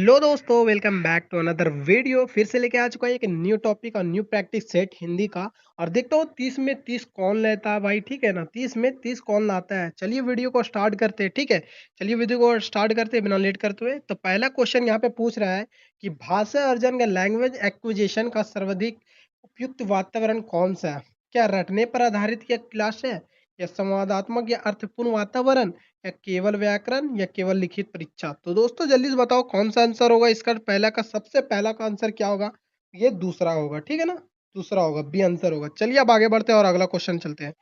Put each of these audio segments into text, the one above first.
Hello दोस्तों, welcome back to another video. फिर से लेके आ चुका है एक न्यू टॉपिक और न्यू प्रैक्टिस सेट हिंदी का। और देखता हूँ 30 में 30 कौन लेता है भाई। ठीक है ना, 30 में 30 कौन लाता है। चलिए वीडियो को स्टार्ट करते हैं। ठीक है, चलिए वीडियो को स्टार्ट करते हैं बिना लेट करते हुए। तो पहला क्वेश्चन यहाँ पे पूछ रहा है कि भाषा अर्जन का लैंग्वेज एक्विजिशन का सर्वाधिक उपयुक्त वातावरण कौन सा है। क्या रटने पर आधारित या क्लास है, या संवादात्मक या अर्थपूर्ण वातावरण, या केवल व्याकरण, या केवल लिखित परीक्षा। तो दोस्तों जल्दी से बताओ कौन सा आंसर होगा इसका। पहला का सबसे पहला का आंसर क्या होगा। ये दूसरा होगा। ठीक है ना, दूसरा होगा, बी आंसर होगा। चलिए अब आगे बढ़ते हैं और अगला क्वेश्चन चलते हैं।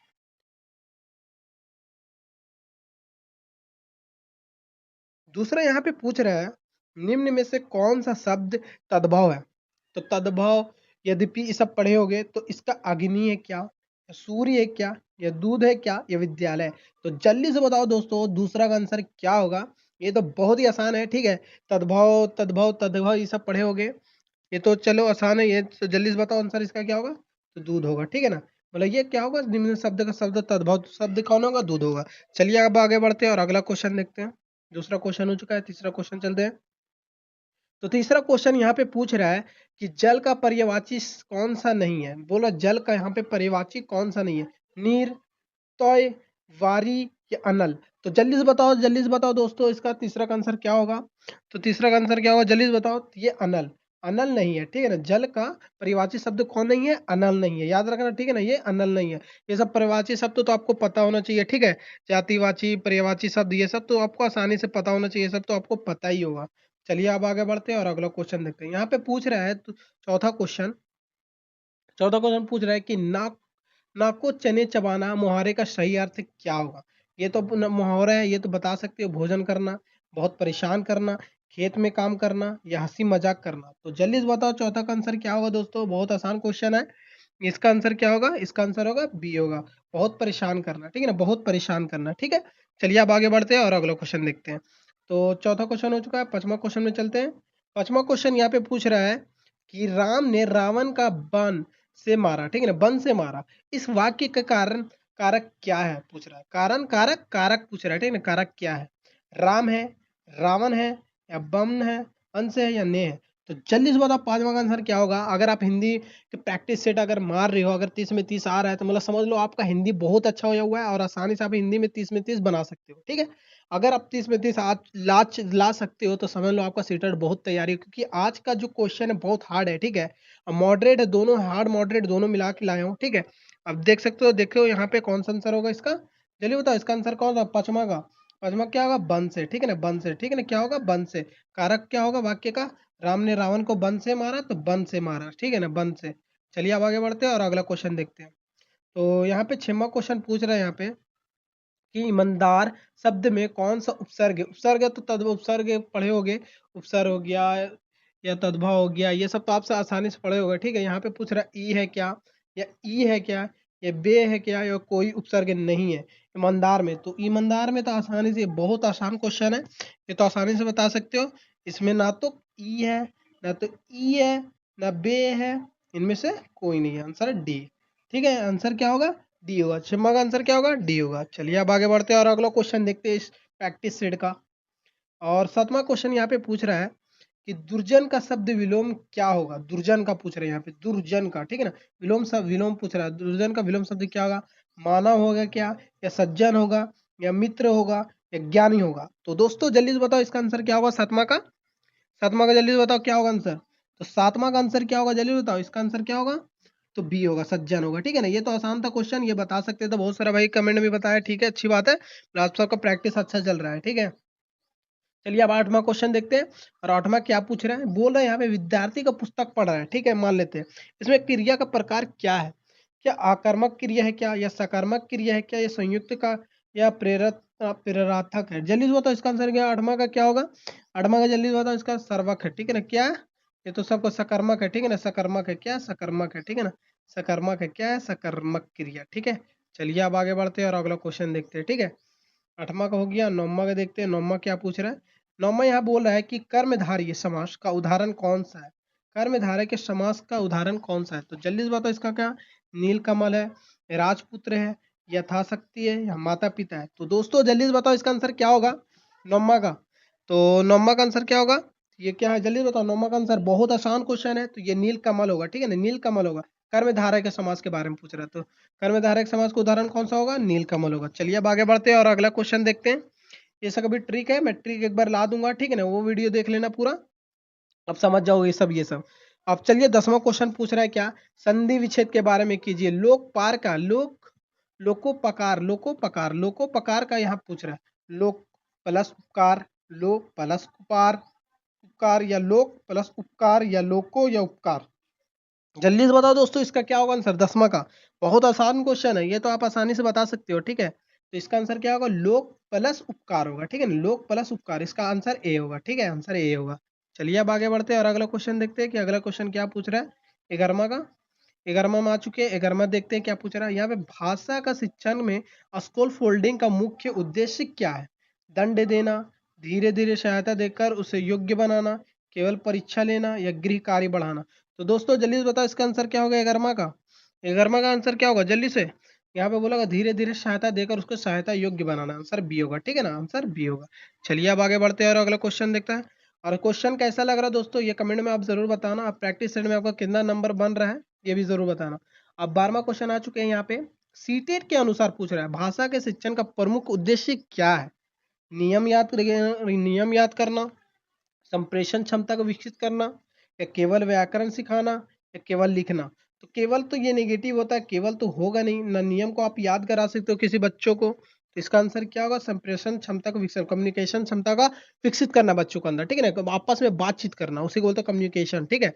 दूसरा यहाँ पे पूछ रहा है निम्न में से कौन सा शब्द तद्भव है। तो तद्भव यद्यपि ये सब पढ़े होगे, तो इसका अग्नि है क्या, या सूर्य है क्या, या दूध है क्या, या विद्यालय है? तो जल्दी से बताओ दोस्तों दूसरा का आंसर क्या होगा। ये तो बहुत ही आसान है। ठीक है, तद्भव तद्भव तद्भव ये सब पढ़े होगे, ये तो चलो आसान है। ये तो जल्दी से बताओ आंसर इसका क्या होगा। तो दूध होगा। ठीक है ना, मतलब ये क्या होगा, निम्न शब्द का शब्द तद्भव शब्द कौन होगा, दूध होगा। चलिए अब आगे बढ़ते हैं और अगला क्वेश्चन देखते हैं। दूसरा क्वेश्चन हो चुका है, तीसरा क्वेश्चन चलते हैं। तो तीसरा क्वेश्चन यहाँ पे पूछ रहा है कि जल का पर्यायवाची कौन सा नहीं है। बोलो जल का यहाँ पे पर्यायवाची कौन सा नहीं है। नीर, तय, वारी, या अनल। तो जल्दी से बताओ, जल्दी से बताओ दोस्तों इसका तीसरा का आंसर क्या होगा। तो तीसरा का आंसर क्या होगा, जल्दी से बताओ। ये अनल, अनल नहीं है। ठीक है ना, जल का पर्यायवाची शब्द कौन नहीं है, अनल नहीं है, याद रखना। ठीक है ना, ये अनल नहीं है। ये सब पर्यायवाची शब्द तो आपको पता होना चाहिए। ठीक है, जातिवाची पर्यायवाची शब्द ये सब तो आपको आसानी से पता होना चाहिए, सब तो आपको पता ही होगा। चलिए अब आगे बढ़ते हैं और अगला क्वेश्चन देखते हैं। यहाँ पे पूछ रहा है तो चौथा क्वेश्चन पूछ रहा है कि नाको चने चबाना मुहावरे का सही अर्थ क्या होगा। ये तो मुहावरा है, ये तो बता सकते हो। भोजन करना, बहुत परेशान करना, खेत में काम करना, या हंसी मजाक करना। तो जल्दी से बताओ चौथा का आंसर क्या होगा दोस्तों। बहुत आसान क्वेश्चन है। इसका आंसर क्या होगा, इसका आंसर होगा बी होगा, बहुत परेशान करना। ठीक है ना, बहुत परेशान करना। ठीक है, चलिए अब आगे बढ़ते हैं और अगला क्वेश्चन देखते हैं। तो चौथा क्वेश्चन हो चुका है, पांचवा क्वेश्चन में चलते हैं। पांचवा क्वेश्चन यहाँ पे पूछ रहा है कि राम ने रावण का बाण से मारा। ठीक है ना, बन से मारा। इस वाक्य का कारण कारक क्या है पूछ रहा है। कारण कारक कारक पूछ रहा है। ठीक है ना, कारक क्या है। राम है, रावण है, या बम है, अंश है, या ने है। तो जल्दी से बताओ पांचवा का आंसर क्या होगा। अगर आप हिंदी के प्रैक्टिस सेट अगर मार रहे हो, अगर 30 में 30 आ रहा है, तो मतलब समझ लो आपका हिंदी बहुत अच्छा हो हुआ है और आसानी से आप हिंदी में 30 में 30 बना सकते हो। ठीक है, अगर आप 30 में 30 आज ला सकते हो, तो समझ लो आपका सीटेट बहुत तैयारी है, क्योंकि आज का जो क्वेश्चन है बहुत हार्ड है। ठीक है, मॉडरेट है, दोनों हार्ड मॉडरेट दोनों मिला के लाए हूँ। ठीक है, अब देख सकते हो, देखो यहाँ पे कौन सा आंसर होगा इसका। जल्दी बताओ इसका आंसर कौन सा, पांचवा का। पांचवा क्या होगा, बन से। ठीक है ना, बन से। ठीक है ना, क्या होगा, बन से। कारक क्या होगा वाक्य का, राम ने रावण को बन से मारा, तो बन से मारा। ठीक है ना, बन से। चलिए अब आगे बढ़ते हैं और अगला क्वेश्चन देखते हैं। तो यहाँ पे छठवां क्वेश्चन पूछ रहे हैं यहाँ पे कि ईमानदार शब्द में कौन सा उपसर्ग है। उपसर्ग है तो तद्भव उपसर्ग पढ़े होगे। उपसर्ग हो गया, या तद्भव हो गया, ये सब तो आपसे आसानी से पढ़े होगा। ठीक है, यहाँ पे पूछ रहा है ई है क्या, या ई है क्या, या बे है क्या, या कोई उपसर्ग नहीं है ईमानदार में। तो ईमानदार में तो आसानी से, बहुत आसान क्वेश्चन है, ये तो आसानी से बता सकते हो। इसमें ना तो ई है, ना तो ई है, ना बे है, इनमें से कोई नहीं है। Answer D. ठीक है, आंसर क्या होगा, डी होगा। छिम्मा का आंसर क्या होगा, डी होगा। चलिए अब आगे बढ़ते हैं और अगला क्वेश्चन देखते हैं इस प्रैक्टिस सेट का। और सातवां क्वेश्चन यहाँ पे पूछ रहा है कि दुर्जन का शब्द विलोम क्या होगा। दुर्जन का पूछ रहे हैं यहाँ पे, दुर्जन का। ठीक है ना, विलोम शब्द विलोम पूछ रहा है। दुर्जन का विलोम शब्द क्या होगा। मानव होगा क्या, या सज्जन होगा, या मित्र होगा, या ज्ञानी होगा। तो दोस्तों जल्दी से बताओ इसका आंसर क्या होगा, सातवां का। सातवां का जल्दी से बताओ क्या होगा आंसर। तो सातवां का आंसर क्या होगा, जल्दी बताओ इसका आंसर क्या होगा। तो बी होगा, सज्जन होगा। ठीक है ना, ये तो आसान था क्वेश्चन, ये बता सकते थे। बहुत सारा भाई कमेंट में बताया। ठीक है, अच्छी बात है, आप सबका प्रैक्टिस अच्छा चल रहा है। ठीक है, चलिए अब आठवां क्वेश्चन देखते हैं। और आठवां क्या पूछ रहे हैं, बोल रहे हैं यहाँ पे विद्यार्थी का पुस्तक पढ़ रहा है। ठीक है, मान लेते हैं। इसमें क्रिया का प्रकार क्या है। क्या आकर्मक क्रिया है क्या, या सकारात्मक क्रिया है क्या, या संयुक्त का, या प्रेरणार्थक है। जल्दी से बताओ इसका आंसर क्या, आठवां का क्या होगा। आठवां का जल्दी से बताओ इसका सर्वक है। ठीक है ना, क्या है? ये तो सबको सकर्मक है। ठीक है ना, सकर्मक है क्या, सकर्मक है। ठीक है ना, सकर्मक है क्या है, सकर्मक क्रिया। ठीक है, चलिए अब आगे बढ़ते हैं और अगला क्वेश्चन देखते हैं। ठीक है, आठवां का हो गया। नौवां का देखते हैं, नौवां क्या पूछ रहा है। नौवां यहाँ बोल रहा है कि कर्मधारय समास का उदाहरण कौन सा है। कर्मधारय के समास का उदाहरण कौन सा है। तो जल्दी से बताओ इसका क्या। नीलकमल है, राजपुत्र है, यथाशक्ति है, या माता पिता है। तो दोस्तों जल्दी से बताओ इसका आंसर क्या होगा, नौवां का। तो नौवां का आंसर क्या होगा, ये क्या है जल्दी बताओ, नौवां का आंसर बहुत आसान क्वेश्चन है, तो ये नीलकमल होगा, ठीक है ना, नीलकमल होगा। कर्मधारय के समास के बारे में पूछ रहा है, तो कर्मधारय के समास का उदाहरण कौन सा होगा, नीलकमल होगा। चलिए अब आगे बढ़ते हैं और अगला क्वेश्चन देखते हैं। ये सब अभी ट्रिक है, मैं ट्रिक एक बार ला दूंगा, ठीक है ना, वो वीडियो देख लेना पूरा, अब समझ जाओगे ये सब। अब चलिए 10वां क्वेश्चन पूछ रहा है क्या, संधि विच्छेद के बारे में कीजिए। लोकपार का लोकोपकार का यहाँ पूछ रहा है। लोक प्लस उपकार, लोक प्लस उपकार, उपकार या लोक प्लस उपकार या लोको या उपकार। जल्दी से बताओ दोस्तों इसका क्या होगा आंसर, 10वां का। बहुत आसान क्वेश्चन है ये, तो आप आसानी से बता सकते हो, ठीक है। तो इसका आंसर क्या होगा, लोक प्लस उपकार होगा, ठीक है ना, लोक प्लस उपकार, इसका आंसर ए होगा, ठीक है, आंसर ए होगा। चलिए अब आगे बढ़ते हैं और अगला क्वेश्चन देखते हैं कि अगला क्वेश्चन क्या पूछ रहा है। 11वां का, 11वां में आ चुके हैं, 11वां देखते हैं क्या पूछ रहा है। यहाँ पे भाषा का शिक्षण में स्कूल फोल्डिंग का मुख्य उद्देश्य क्या है। दंड देना, धीरे धीरे सहायता देकर उसे योग्य बनाना, केवल परीक्षा लेना या गृह कार्य बढ़ाना। तो दोस्तों जल्दी से बताओ इसका आंसर क्या होगा, 11वां का। 11वां का आंसर क्या होगा जल्दी से, यहाँ पे बोला धीरे धीरे सहायता देकर उसको सहायता योग्य बनाना, आंसर बी होगा, ठीक है ना, आंसर बी होगा। चलिए अब आगे बढ़ते हैं और अगला क्वेश्चन देखते हैं। और क्वेश्चन कैसा लग रहा है दोस्तों ये कमेंट में आप जरूर बताना। आप प्रैक्टिस सेट में आपका कितना नंबर बन रहा है ये भी जरूर बताना। अब 12वां क्वेश्चन आ चुके हैं यहाँ पे, सीटेट के अनुसार पूछ रहा है भाषा के शिक्षण का प्रमुख उद्देश्य क्या है। नियम याद करना, संप्रेषण क्षमता को विकसित करना, या केवल व्याकरण सिखाना, या केवल लिखना। तो केवल तो ये नेगेटिव होता है, केवल तो होगा नहीं ना, नियम को आप याद करा सकते हो किसी बच्चों को। तो इसका आंसर क्या होगा, संप्रेषण क्षमता को विकसित, कम्युनिकेशन क्षमता का विकसित करना बच्चों के अंदर, ठीक है ना, आपस में बातचीत करना, उसी को बोलते हैं कम्युनिकेशन, ठीक है।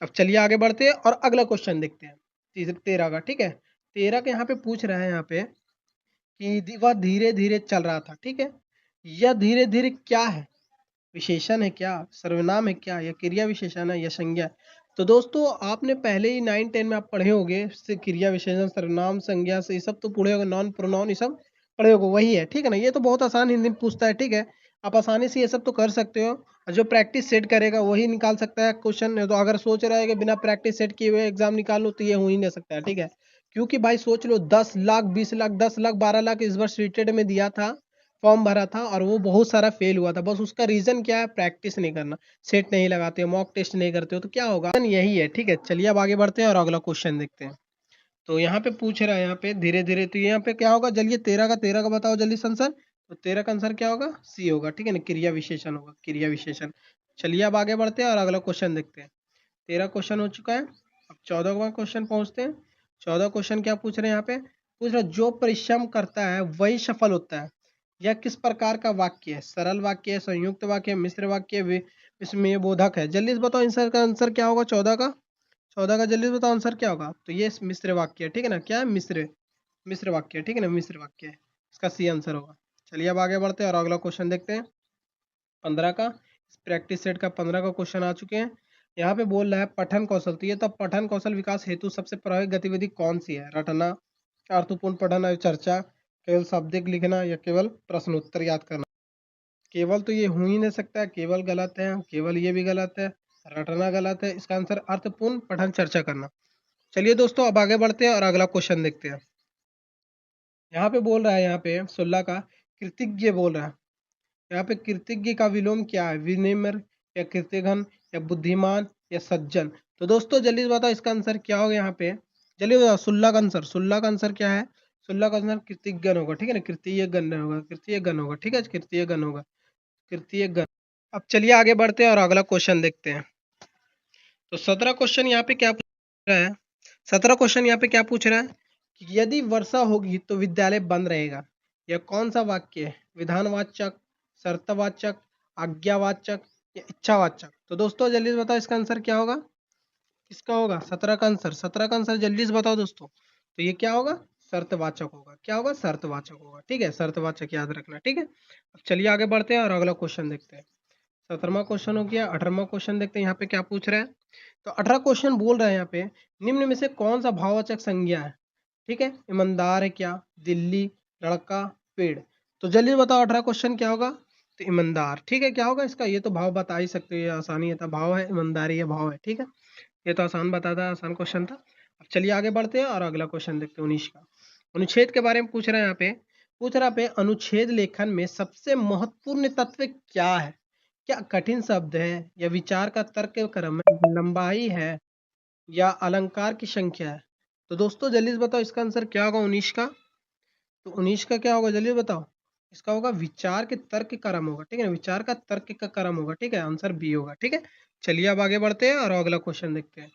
अब चलिए आगे बढ़ते हैं और अगला क्वेश्चन देखते हैं, 13 का, ठीक है। 13 का यहाँ पे पूछ रहा है यहाँ पे कि वह धीरे धीरे चल रहा था, ठीक है। यह धीरे धीरे क्या है, विशेषण है क्या, सर्वनाम है क्या, या क्रिया विशेषण है या संज्ञा है? तो दोस्तों आपने पहले ही 9 10 में आप पढ़े होंगे, इससे क्रिया विशेषण सर्वनाम संज्ञा से ये सब तो पढ़े होंगे, नॉन प्रोनाउन ये सब पढ़े होंगे, वही है, ठीक है ना। ये तो बहुत आसान हिंदी में पूछता है, ठीक है, आप आसानी से ये सब तो कर सकते हो। और जो प्रैक्टिस सेट करेगा वही निकाल सकता है क्वेश्चन। तो अगर सोच रहा है कि बिना प्रैक्टिस सेट किए हुए एग्जाम निकाल लो, तो ये हो ही नहीं सकता है, ठीक है। क्योंकि भाई सोच लो 10 लाख 20 लाख 10 लाख 12 लाख इस बार सीटेट में दिया था, फॉर्म भरा था, और वो बहुत सारा फेल हुआ था। बस उसका रीजन क्या है, प्रैक्टिस नहीं करना, सेट नहीं लगाते हो, मॉक टेस्ट नहीं करते हो, तो क्या होगा, यही है, ठीक है। चलिए अब आगे बढ़ते हैं और अगला क्वेश्चन देखते हैं। तो यहाँ पे पूछ रहा है यहाँ पे धीरे धीरे, तो यहाँ पे क्या होगा जल्दी, 13 का बताओ जल्दी से आंसर। तो 13 का आंसर क्या होगा, सी होगा, ठीक है ना, क्रिया विशेषण होगा, क्रिया विशेषण। चलिए अब आगे बढ़ते हैं और अगला क्वेश्चन देखते हैं। 13 क्वेश्चन हो चुका है, अब 14वां क्वेश्चन पहुंचते हैं। 14 क्वेश्चन क्या पूछ रहे हैं यहाँ पे, पूछ रहे हैं, जो परिश्रम करता है वही सफल होता है। यह किस प्रकार का वाक्य है, सरल वाक्य है, संयुक्त वाक्य है, मिश्र वाक्य है, इसमें बोधक है। जल्दी से बताओ आंसर का, आंसर क्या होगा 14 का। 14 का जल्दी से बताओ आंसर क्या होगा। तो ये मिश्र वाक्य है, ठीक है ना, क्या है, मिश्र, मिश्र वाक्य है, ठीक है ना, मिश्र वाक्य है, इसका सी आंसर होगा। चलिए अब आगे बढ़ते हैं और अगला क्वेश्चन देखते हैं। 15 का, प्रैक्टिस सेट का 15 का क्वेश्चन आ चुके हैं। यहाँ पे बोल रहा है पठन कौशल, तो ये तो पठन कौशल विकास हेतु सबसे प्रभावी गतिविधि कौन सी है, रटना, अर्थपूर्ण पठन और चर्चा, केवल शब्दिक लिखना, या केवल प्रश्नोत्तर याद करना। केवल तो ये हो ही नहीं सकता है, केवल गलत है, केवल ये भी गलत है, रटना गलत है, इसका आंसर अर्थपूर्ण पठन चर्चा करना। चलिए दोस्तों अब आगे बढ़ते हैं और अगला क्वेश्चन देखते हैं। यहाँ पे बोल रहा है, यहाँ पे 16 का, कृतज्ञ बोल रहा है। यहाँ पे कृतज्ञ का विलोम क्या है, विनम्र, या कृतघ्न, या बुद्धिमान, या सज्जन। तो दोस्तों जल्दी से बताओ इसका आंसर क्या होगा यहाँ पे, जल्दी बताओ। 16 का आंसर, 16 का आंसर क्या है, 16 का आंसर कृतज्ञ होगा, ठीक है ना, कृतीय गण होगा, कृतीय गण होगा, ठीक है, कृतीय गण होगा, कृतीय गण। अब चलिए आगे बढ़ते हैं और अगला क्वेश्चन देखते हैं। तो 17 क्वेश्चन यहाँ पे क्या पूछ रहा है, 17 क्वेश्चन यहाँ पे क्या पूछ रहा है कि यदि वर्षा होगी तो विद्यालय बंद रहेगा। यह कौन सा वाक्य है, विधानवाचक, शर्तवाचक, आज्ञावाचक, या इच्छावाचक। तो दोस्तों जल्दी से बताओ इसका आंसर क्या होगा, किसका होगा 17 का आंसर, 17 का आंसर जल्दी से बताओ दोस्तों। तो ये क्या होगा, शर्तवाचक होगा, क्या होगा, शर्तवाचक होगा, ठीक है, शर्तवाचक याद रखना, ठीक है। अब चलिए आगे बढ़ते हैं और अगला क्वेश्चन देखते हैं। 17वां क्वेश्चन हो गया, 18वां क्वेश्चन देखते हैं यहाँ पे क्या पूछ रहा है। तो 18 क्वेश्चन बोल रहा है यहाँ पे, निम्न में से कौन सा भाववाचक संज्ञा है, ठीक है, ईमानदार है क्या, दिल्ली, लड़का, पेड़। तो जल्दी बताओ 18 क्वेश्चन क्या होगा। तो ईमानदार, ठीक है, क्या होगा इसका, ये तो भाव बता ही सकते हो, ये आसानी है, था भाव है, ईमानदारी है, भाव है, ठीक है। ये तो आसान बताता, आसान क्वेश्चन था। अब चलिए आगे बढ़ते हैं और अगला क्वेश्चन देखते हैं 19 का। अनुच्छेद के बारे में पूछ रहे हैं यहाँ पे, पूछ रहा पे अनुच्छेद लेखन में सबसे महत्वपूर्ण तत्व क्या है। क्या कठिन शब्द है या विचार का तर्क के क्रम है, लंबाई है या अलंकार की संख्या है? तो दोस्तों जल्दी से बताओ इसका आंसर क्या होगा 19 का। तो 19 का क्या होगा जल्दी बताओ। इसका होगा विचार के तर्क का क्रम होगा, ठीक है ना, विचार का तर्क का क्रम होगा, ठीक है, आंसर बी होगा, ठीक है। चलिए अब आगे बढ़ते हैं और अगला क्वेश्चन देखते हैं।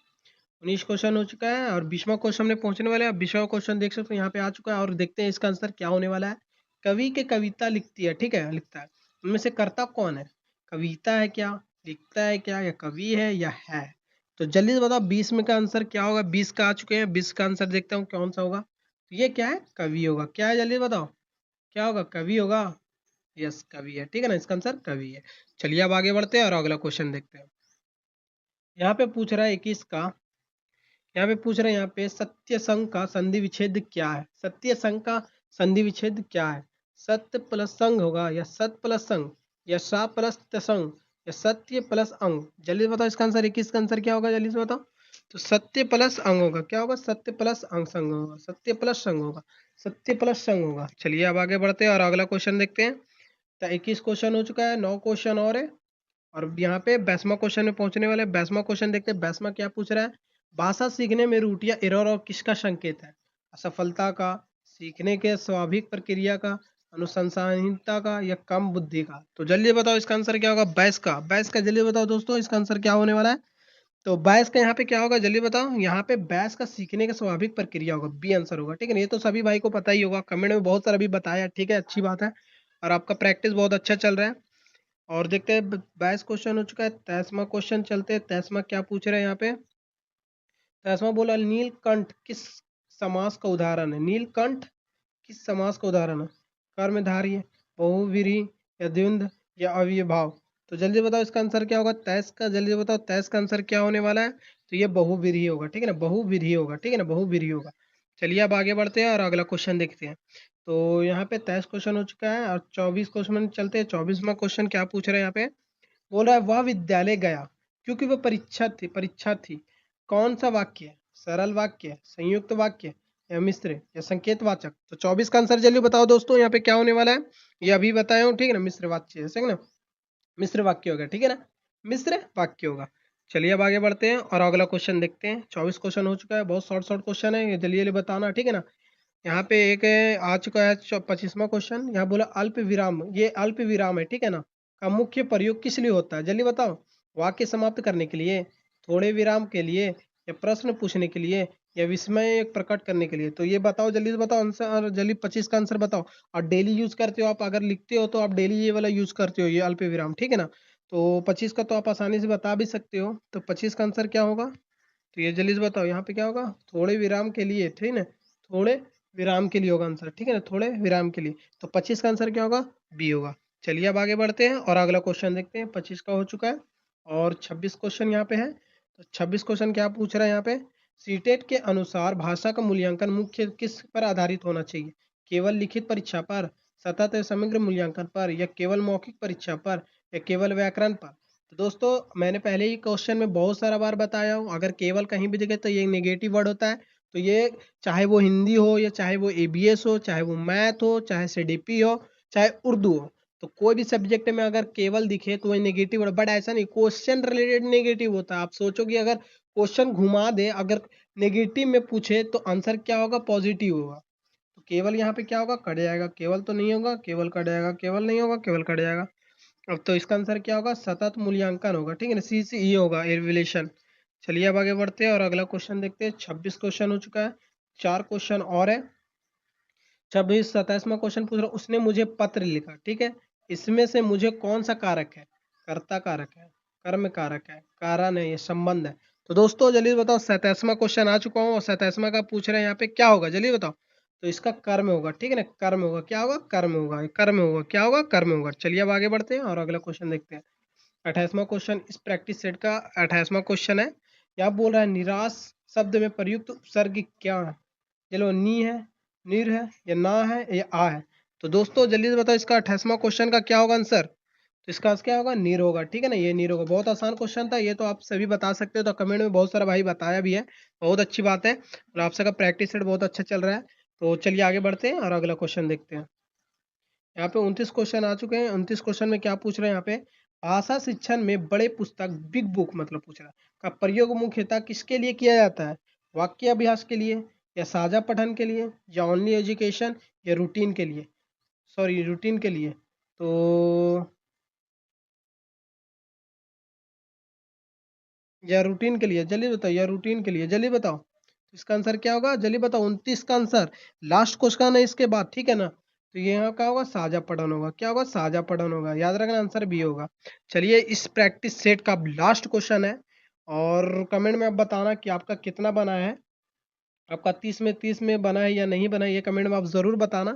19 क्वेश्चन हो चुका है और 20वां क्वेश्चन में पहुंचने वाले हैं। अब 20वां क्वेश्चन देख सकते हो यहाँ पे आ चुका है और देखते हैं इसका आंसर क्या होने वाला है। कवि के कविता लिखती है, ठीक है, लिखता है, उनमें से कर्ता कौन है? कविता है क्या, लिखता है क्या, या कवि है या है? तो जल्दी से बताओ 20 में का आंसर क्या होगा। 20 का आ चुके हैं, 20 का आंसर देखता हूँ कौन सा होगा। तो ये क्या है, कवि होगा। क्या है जल्दी बताओ, क्या होगा, कवि होगा। यस कवि है, ठीक है ना, इसका आंसर कवि है। चलिए अब आगे बढ़ते हैं और अगला क्वेश्चन देखते हैं। यहाँ पे पूछ रहा है 21 का, यहाँ पे पूछ रहे हैं यहाँ पे सत्य संघ का संधि विच्छेद क्या है? सत्य संघ का संधि विच्छेद क्या है? सत्य प्लस संघ होगा या सत प्लस संघ या सा प्लस तसंग या सत्य प्लस अंग? जल्दी से बताओ इसका आंसर, 21 का आंसर क्या होगा जल्दी से बताओ। तो सत्य प्लस अंग होगा, क्या होगा, सत्य प्लस अंग संग होगा, सत्य प्लस संग होगा, सत्य प्लस संग होगा। चलिए अब आगे बढ़ते हैं और अगला क्वेश्चन देखते हैं। तो 21 क्वेश्चन हो चुका है, 9 क्वेश्चन और है और यहाँ पे 22वां क्वेश्चन में पहुंचने वाले हैं। 22वां क्वेश्चन देखते हैं 22वां क्या पूछ रहा है। भाषा सीखने में रूट या एरर और किसका संकेत है? असफलता का, सीखने के स्वाभाविक प्रक्रिया का, अनुशंसाहीनता का या कम बुद्धि का? तो जल्दी बताओ इसका आंसर क्या होगा। 22 का, 22 का जल्दी बताओ दोस्तों इसका आंसर क्या होने वाला है। तो 22 का यहाँ पे क्या होगा जल्दी बताओ। यहाँ पे 22 का सीखने का स्वाभाविक प्रक्रिया होगा, बी आंसर होगा, ठीक है ना। ये तो सभी भाई को पता ही होगा, कमेंट में बहुत सारा भी बताया, ठीक है, अच्छी बात है और आपका प्रैक्टिस बहुत अच्छा चल रहा है। और देखते हैं 22 क्वेश्चन हो चुका है, 23वां क्वेश्चन चलते हैं। 23वां क्या पूछ रहे हैं यहाँ पे। 23वां बोला नीलकंठ किस समास का उदाहरण है? नीलकंठ किस समास का उदाहरण है? कर्मधारय, बहुव्रीहि या द्वंद्व या अव्ययभाव? तो जल्दी बताओ इसका आंसर क्या होगा। 23 का जल्दी बताओ, 23 का आंसर क्या होने वाला है। तो ये बहुव्रीहि होगा, ठीक है ना, बहुव्रीहि होगा, ठीक है ना, बहुव्रीहि होगा। चलिए अब आगे बढ़ते हैं और अगला क्वेश्चन देखते हैं। तो यहाँ पे 23 क्वेश्चन हो चुका है और 24 क्वेश्चन चलते हैं। 24वां क्वेश्चन क्या पूछ रहे हैं यहाँ पे। बोल रहा है वह विद्यालय गया क्योंकि वह परीक्षा थी। कौन सा वाक्य है? सरल वाक्य, संयुक्त वाक्य या मिश्र या संकेतवाचक? तो 24 का आंसर जल्दी बताओ दोस्तों यहाँ पे क्या होने वाला है। ये अभी बताया हूँ, ठीक है ना, मिश्र वाक्य है ना, मिश्र वाक्य होगा, ठीक है ना, मिश्र वाक्य होगा। चलिए अब आगे बढ़ते हैं और अगला क्वेश्चन देखते हैं। 24 क्वेश्चन हो चुका है, बहुत शॉर्ट शॉर्ट क्वेश्चन है, ये जल्दी जल्दी बताना, ठीक है ना। यहाँ पे एक आ चुका है 25वां क्वेश्चन। यहाँ बोला अल्प विराम, ये अल्प विराम है, ठीक है ना, का मुख्य प्रयोग किस लिए होता है? जल्दी बताओ। वाक्य समाप्त करने के लिए, थोड़े विराम के लिए या प्रश्न पूछने के लिए या विस्मय प्रकट करने के लिए? तो ये बताओ जल्दी से बताओ आंसर, जल्दी 25 का आंसर बताओ। और डेली यूज करते हो आप, अगर लिखते हो तो आप डेली ये वाला यूज करते हो, ये अल्प विराम, ठीक है ना। तो 25 का तो आप आसानी से बता भी सकते हो। तो 25 का आंसर क्या होगा। तो ये जल्दी से बताओ यहाँ पे क्या होगा, थोड़े विराम के लिए, ठीक है ना, थोड़े विराम के लिए होगा आंसर, ठीक है ना, थोड़े विराम के लिए। तो 25 का आंसर क्या होगा, बी होगा। चलिए अब आगे बढ़ते हैं और अगला क्वेश्चन देखते हैं। 25 का हो चुका है और 26 क्वेश्चन यहाँ पे है। तो 26 क्वेश्चन क्या पूछ रहा है यहाँ पे। सीटेट के अनुसार भाषा का मूल्यांकन मुख्य किस पर आधारित होना चाहिए? केवल लिखित परीक्षा पर, सतत या समग्र मूल्यांकन पर या केवल मौखिक परीक्षा पर या केवल व्याकरण पर? तो दोस्तों मैंने पहले ही क्वेश्चन में बहुत सारा बार बताया हूँ, अगर केवल कहीं भी जगह तो ये नेगेटिव वर्ड होता है। तो ये चाहे वो हिंदी हो या चाहे वो एबीएस हो, चाहे वो मैथ हो, चाहे सीडीपी हो, चाहे उर्दू हो, तो कोई भी सब्जेक्ट में अगर केवल दिखे तो वो नेगेटिव वर्ड। बट ऐसा नहीं, क्वेश्चन रिलेटेड नेगेटिव होता है। आप सोचो कि अगर क्वेश्चन घुमा दे, अगर नेगेटिव में पूछे तो आंसर क्या होगा, पॉजिटिव होगा। तो केवल यहाँ पे क्या होगा, कट जाएगा, केवल तो नहीं होगा, केवल कट जाएगा, केवल नहीं होगा, केवल कट जाएगा। अब तो इसका आंसर क्या होगा, सतत मूल्यांकन होगा, ठीक है ना, सी से ई होगा, एवल्यूशन। चलिए अब आगे बढ़ते हैं और अगला क्वेश्चन देखते हैं। 26 क्वेश्चन हो चुका है, 4 क्वेश्चन और है। 26 27वां क्वेश्चन पूछ रहा है, उसने मुझे पत्र लिखा, ठीक है, इसमें से मुझे कौन सा कारक है? कर्ता कारक है, कर्म कारक है, कारण है, ये संबंध है? तो दोस्तों जल्दी बताओ, 27वां क्वेश्चन आ चुका हूँ और 27वां का पूछ रहे हैं यहाँ पे क्या होगा, जल्दी बताओ। तो इसका कर्म होगा, ठीक है ना, कर्म होगा, क्या होगा, कर्म होगा, कर्म होगा, क्या होगा, कर्म होगा। चलिए अब आगे बढ़ते हैं और अगला क्वेश्चन देखते हैं। 28वां क्वेश्चन इस प्रैक्टिस सेट का 28वां क्वेश्चन है। यहाँ बोल रहा है निराश शब्द में प्रयुक्त उपसर्ग क्या है? चलो नी है, निर है या ना है या आ है? तो दोस्तों जल्दी से बताओ इसका 28वां क्वेश्चन का क्या होगा आंसर। तो इसका क्या होगा, नीर होगा, ठीक है ना, ये नीर होगा। बहुत आसान क्वेश्चन था ये, तो आप सभी बता सकते हो। तो कमेंट में बहुत सारा भाई बताया भी है, बहुत अच्छी बात है और आप सबका प्रैक्टिस सेट बहुत अच्छा चल रहा है। तो चलिए आगे बढ़ते हैं और अगला क्वेश्चन देखते हैं। यहाँ पे 29 क्वेश्चन आ चुके हैं। 29 क्वेश्चन में क्या पूछ रहे हैं यहाँ पे, भाषा शिक्षण में बड़े पुस्तक बिग बुक मतलब पूछ रहा है का प्रयोग मुख्यतः किसके लिए किया जाता है? वाक्य अभ्यास के लिए, या साझा पठन के लिए, या ओनली एजुकेशन, या रूटीन के लिए, सॉरी रूटीन के लिए। तो या रूटीन के लिए, जल्दी बताओ, या रूटीन के लिए जल्दी बताओ। तो इसका आंसर क्या होगा, जल्दी बताओ। 29 का आंसर लास्ट क्वेश्चन है इसके बाद, ठीक है ना। तो ये यहाँ क्या होगा, साझा पठन होगा। क्या होगा, साझा पठन होगा, याद रखना आंसर बी होगा। चलिए, इस प्रैक्टिस सेट का लास्ट क्वेश्चन है, और कमेंट में आप बताना कि आपका कितना बना है, आपका 30 में बना है या नहीं बना है, ये कमेंट में आप ज़रूर बताना।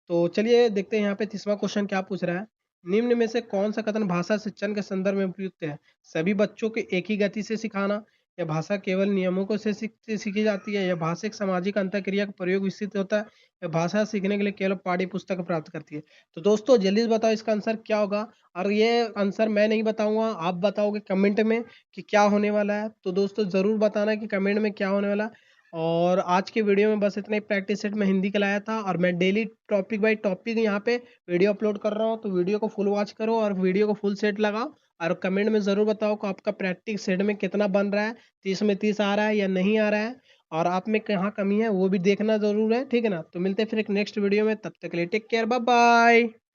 तो चलिए देखते हैं यहाँ पे 30वां क्वेश्चन क्या पूछ रहा है। निम्न में से कौन सा कथन भाषा शिक्षण के संदर्भ में उपयुक्त है? सभी बच्चों को एक ही गति से सिखाना, या भाषा केवल नियमों को से सीखी जाती है, या भाषिक सामाजिक अंतःक्रिया का प्रयोग विकसित होता है, या भाषा सीखने के लिए केवल पाठ्य पुस्तक प्राप्त करती है। तो दोस्तों जल्दी से बताओ इसका आंसर क्या होगा। और ये आंसर मैं नहीं बताऊंगा, आप बताओगे कमेंट में कि क्या होने वाला है। तो दोस्तों ज़रूर बताना कि कमेंट में क्या होने वाला है। और आज के वीडियो में बस इतना ही। प्रैक्टिस सेट में हिंदी का लाया था, और मैं डेली टॉपिक बाय टॉपिक यहाँ पे वीडियो अपलोड कर रहा हूँ। तो वीडियो को फुल वॉच करो और वीडियो को फुल सेट लगाओ, और कमेंट में ज़रूर बताओ कि आपका प्रैक्टिस सेट में कितना बन रहा है, 30 में 30 आ रहा है या नहीं आ रहा है, और आप में कहाँ कमी है वो भी देखना ज़रूर है, ठीक है ना। तो मिलते हैं फिर एक नेक्स्ट वीडियो में, तब तक के लिए टेक केयर, बाय बाय।